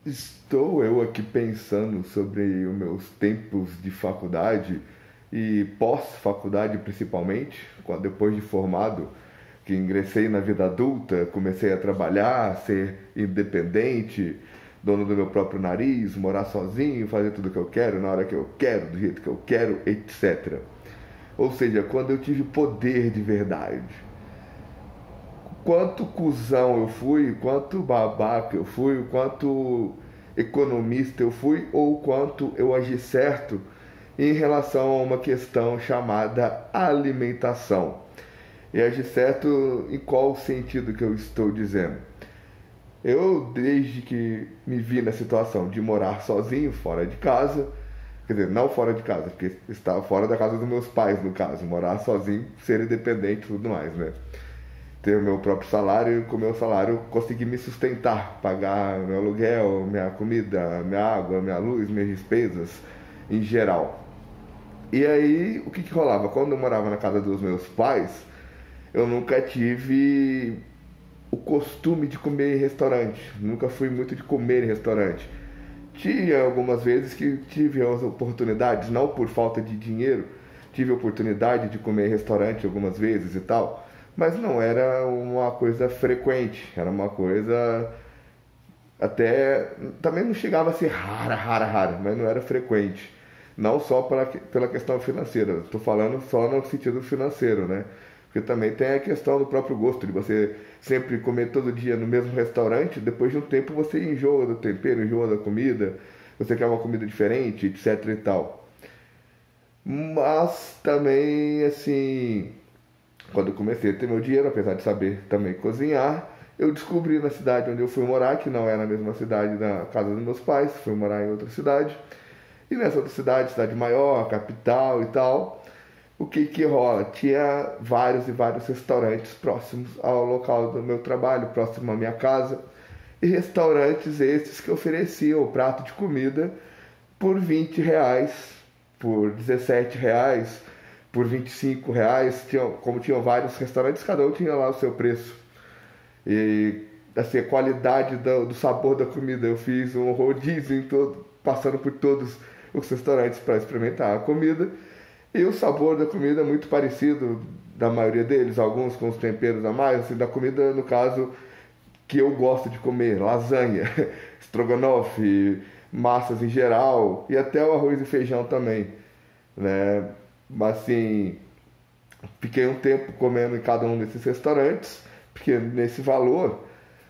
Estou eu aqui pensando sobre os meus tempos de faculdade e pós-faculdade principalmente, depois de formado, que ingressei na vida adulta, comecei a trabalhar, ser independente, dono do meu próprio nariz, morar sozinho, fazer tudo o que eu quero, na hora que eu quero, do jeito que eu quero, etc. Ou seja, quando eu tive poder de verdade. Quanto cuzão eu fui, quanto babaca eu fui, quanto economista eu fui, ou quanto eu agi certo em relação a uma questão chamada alimentação. E agi certo em qual sentido que eu estou dizendo? Eu, desde que me vi na situação de morar sozinho, fora de casa, quer dizer, não fora de casa, porque estava fora da casa dos meus pais, no caso, morar sozinho, ser independente e tudo mais, né? Ter o meu próprio salário e com o meu salário conseguir me sustentar, pagar meu aluguel, minha comida, minha água, minha luz, minhas despesas em geral. E aí, o que rolava? Quando eu morava na casa dos meus pais, eu nunca tive o costume de comer em restaurante. Nunca fui muito de comer em restaurante. Tinha algumas vezes que tive as oportunidades, não por falta de dinheiro, tive a oportunidade de comer em restaurante algumas vezes e tal, mas não era uma coisa frequente, era uma coisa até, também não chegava a ser rara, mas não era frequente. Não só pela questão financeira, estou falando só no sentido financeiro, né? Porque também tem a questão do próprio gosto, de você sempre comer todo dia no mesmo restaurante, depois de um tempo você enjoa do tempero, enjoa da comida, você quer uma comida diferente, etc e tal. Mas também, assim, quando eu comecei a ter meu dinheiro, apesar de saber também cozinhar, eu descobri na cidade onde eu fui morar, que não era a mesma cidade da casa dos meus pais, fui morar em outra cidade. E nessa outra cidade, cidade maior, capital e tal, o que que rola? Tinha vários e vários restaurantes próximos ao local do meu trabalho, próximo à minha casa. E restaurantes esses que ofereciam o prato de comida por R$ 20, por R$ 17, por R$ 25. Como tinham vários restaurantes, cada um tinha lá o seu preço. E assim, a qualidade do sabor da comida. Eu fiz um rodízio em todo, passando por todos os restaurantes para experimentar a comida. E o sabor da comida é muito parecido da maioria deles, alguns com os temperos a mais, assim, da comida, no caso, que eu gosto de comer, lasanha, estrogonofe, massas em geral, e até o arroz e feijão também, né? Mas assim, fiquei um tempo comendo em cada um desses restaurantes, porque nesse valor,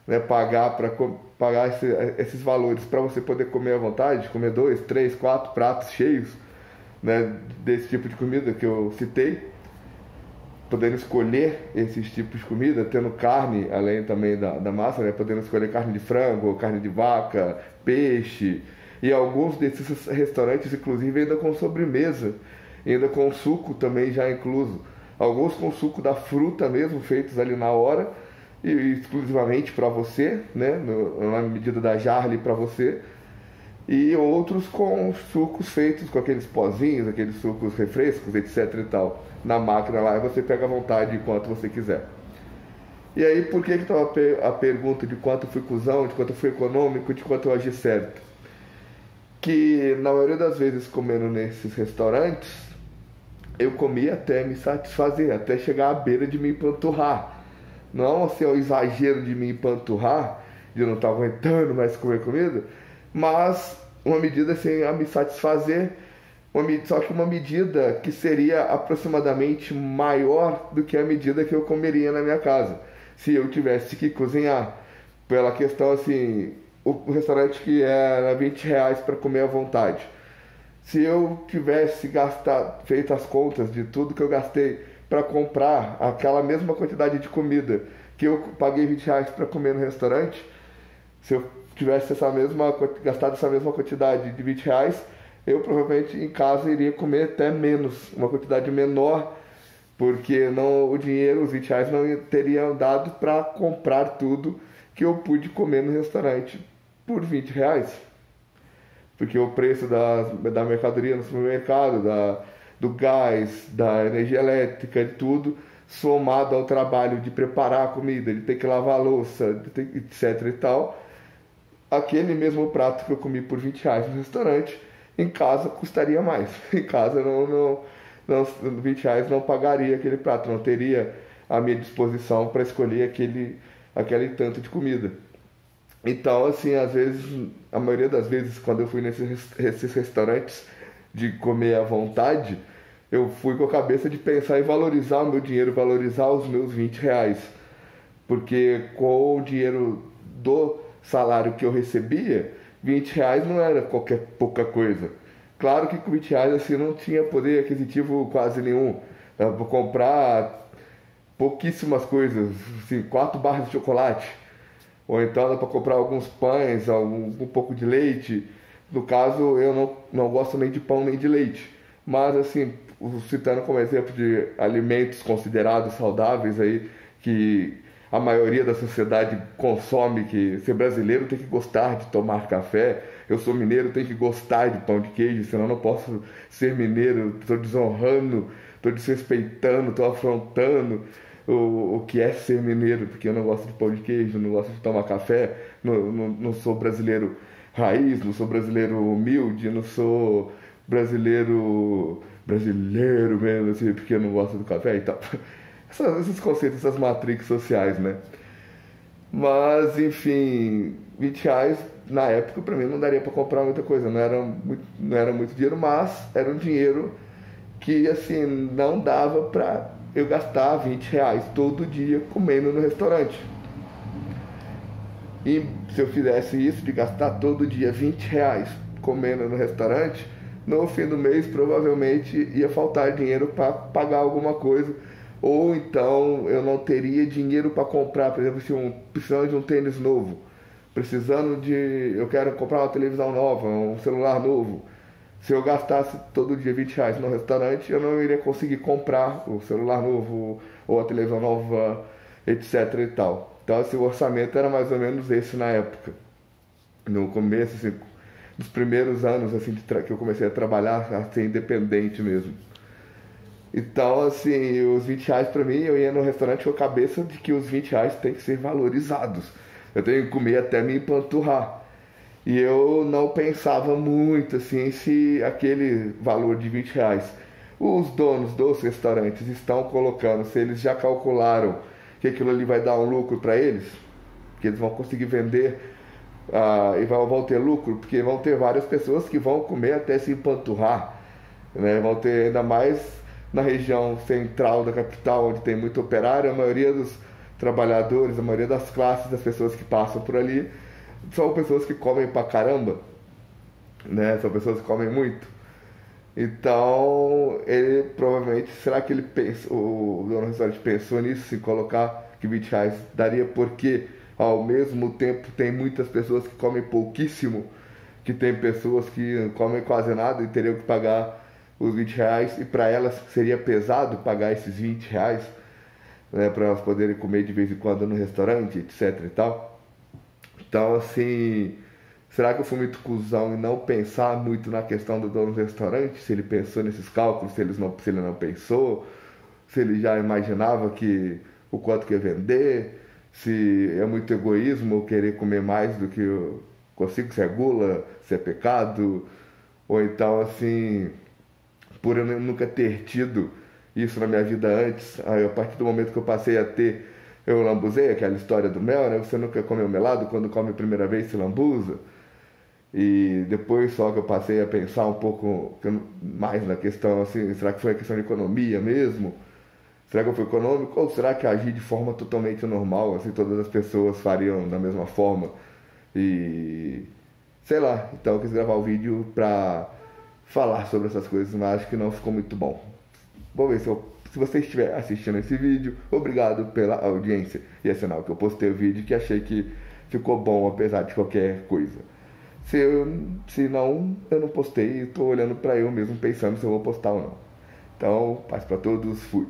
né, pagar esses valores para você poder comer à vontade, comer 2, 3, 4 pratos cheios, né, desse tipo de comida que eu citei, podendo escolher esses tipos de comida, tendo carne além também da massa, né, podendo escolher carne de frango, carne de vaca, peixe, e alguns desses restaurantes inclusive ainda com sobremesa, ainda com suco também já incluso, alguns com suco da fruta mesmo, feitos ali na hora, e exclusivamente para você, né, na medida da jarra ali para você, e outros com sucos feitos com aqueles pozinhos, aqueles sucos refrescos, etc e tal, na máquina lá, e você pega à vontade enquanto você quiser. E aí, por que estava a pergunta de quanto eu fui cuzão, de quanto eu fui econômico, de quanto eu agi certo? Que na maioria das vezes comendo nesses restaurantes, eu comia até me satisfazer, até chegar à beira de me empanturrar. Não assim, o exagero de me empanturrar, de eu não estar aguentando mais comer comida, mas uma medida assim a me satisfazer, só que uma medida que seria aproximadamente maior do que a medida que eu comeria na minha casa, se eu tivesse que cozinhar. Pela questão assim, o restaurante que era R$ 20 para comer à vontade. Se eu tivesse feito as contas de tudo que eu gastei para comprar aquela mesma quantidade de comida que eu paguei R$ 20 para comer no restaurante, se eu tivesse gastado essa mesma quantidade de R$ 20, eu provavelmente em casa iria comer até menos, uma quantidade menor, porque não, o dinheiro, os R$ 20 não teriam dado para comprar tudo que eu pude comer no restaurante por R$ 20. Porque o preço da mercadoria no supermercado, do gás, da energia elétrica, de tudo, somado ao trabalho de preparar a comida, de ter que lavar a louça, etc e tal, aquele mesmo prato que eu comi por R$ 20 no restaurante, em casa custaria mais. Em casa não, R$ 20 não pagaria aquele prato, não teria à minha disposição para escolher aquele tanto de comida. Então, assim, às vezes, a maioria das vezes, quando eu fui nesses restaurantes de comer à vontade, eu fui com a cabeça de pensar em valorizar o meu dinheiro, valorizar os meus R$ 20. Porque com o dinheiro do salário que eu recebia, R$ 20 não era qualquer pouca coisa. Claro que com R$ 20 assim não tinha poder aquisitivo quase nenhum. Dava para comprar pouquíssimas coisas, assim, 4 barras de chocolate. Ou então dá para comprar alguns pães, um pouco de leite. No caso, eu não gosto nem de pão nem de leite. Mas, assim, citando como exemplo de alimentos considerados saudáveis aí, que a maioria da sociedade consome, que ser brasileiro tem que gostar de tomar café, eu sou mineiro, tenho que gostar de pão de queijo, senão eu não posso ser mineiro, estou desonrando, estou desrespeitando, estou afrontando o que é ser mineiro, porque eu não gosto de pão de queijo, não gosto de tomar café, não sou brasileiro raiz, não sou brasileiro humilde, não sou brasileiro mesmo, assim, porque eu não gosto do café e tal. Esses conceitos, essas matrix sociais, né? Mas, enfim, R$ 20 na época pra mim não daria pra comprar muita coisa, não era muito dinheiro, mas era um dinheiro que, assim, não dava pra eu gastar R$ 20 todo dia comendo no restaurante. E se eu fizesse isso, de gastar todo dia R$ 20 comendo no restaurante, no fim do mês provavelmente ia faltar dinheiro para pagar alguma coisa. Ou então eu não teria dinheiro para comprar, por exemplo, se precisando de um tênis novo, eu quero comprar uma televisão nova, um celular novo. Se eu gastasse todo dia R$ 20 no restaurante, eu não iria conseguir comprar o celular novo ou a televisão nova, etc e tal. Então, assim, o orçamento era mais ou menos esse na época. No começo, assim, nos primeiros anos assim, que eu comecei a trabalhar, a ser independente mesmo. Então, assim, os R$ 20 para mim, eu ia no restaurante com a cabeça de que os R$ 20 têm que ser valorizados. Eu tenho que comer até me empanturrar. E eu não pensava muito assim se aquele valor de R$ 20 os donos dos restaurantes estão colocando, se eles já calcularam que aquilo ali vai dar um lucro para eles, que eles vão conseguir vender e vão ter lucro, porque vão ter várias pessoas que vão comer até se empanturrar, né? Vão ter ainda mais na região central da capital, onde tem muito operário, a maioria dos trabalhadores, a maioria das classes das pessoas que passam por ali são pessoas que comem pra caramba, né? São pessoas que comem muito. Então, ele provavelmente, será que ele pensou, o dono do restaurante pensou nisso, em colocar que R$ 20 daria, porque ao mesmo tempo tem muitas pessoas que comem pouquíssimo, que tem pessoas que comem quase nada e teriam que pagar os R$ 20, e para elas seria pesado pagar esses R$ 20, né, para elas poderem comer de vez em quando no restaurante, etc e tal. Então, assim, será que eu fui muito cuzão em não pensar muito na questão do dono do restaurante? Se ele pensou nesses cálculos, se ele não pensou, se ele já imaginava o quanto que ia vender, se é muito egoísmo eu querer comer mais do que eu consigo, se é gula, se é pecado, ou então, assim, por eu nunca ter tido isso na minha vida antes, aí a partir do momento que eu passei a ter, eu lambuzei, aquela história do mel, né? Você nunca comeu melado, quando come a primeira vez se lambuza. E depois só que eu passei a pensar um pouco mais na questão, assim, será que foi a questão de economia mesmo? Será que eu fui econômico? Ou será que agi de forma totalmente normal, assim, todas as pessoas fariam da mesma forma? E sei lá, então eu quis gravar o vídeo pra falar sobre essas coisas, mas acho que não ficou muito bom. Vou ver se você estiver assistindo esse vídeo, obrigado pela audiência. E é sinal que eu postei o vídeo que achei que ficou bom, apesar de qualquer coisa. Se não, eu não postei e estou olhando para eu mesmo pensando se eu vou postar ou não. Então, paz para todos, fui.